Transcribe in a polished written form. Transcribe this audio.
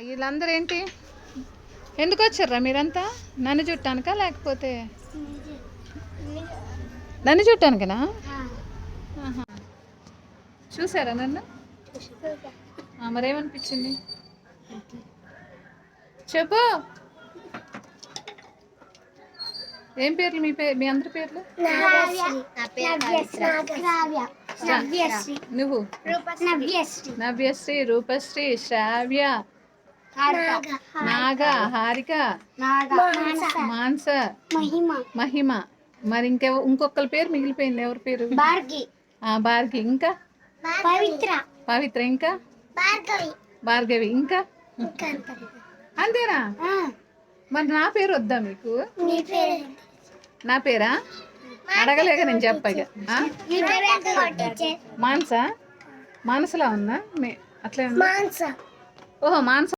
వీళ్ళందరూ ఏంటి, ఎందుకు వచ్చారా మీరంతా? నన్ను చుట్టానికా లేకపోతే నన్ను చుట్టానికనా? చూసారా నన్ను? మరేమనిపించింది చెప్పు. ఏం పేర్లు మీ అందరి పేర్లు? నువ్వు? నవ్యశ్రీ, రూపశ్రీ, శ్రావ్య, నాగ, హారిక, మానస, మహిమ. మరి ఇంకొకరి పేరు మిగిలిపోయింది. ఎవరి పేరు? భార్గి. ఇంకా పవిత్ర. ఇంకా భార్గవి. ఇంకా అంతేనా? మరి నా పేరు వద్దా మీకు? నా పేరా అడగలేక నేను చెప్పగా. మానసలా ఉన్నా అట్లే ఉన్నా. ఓహో మానస.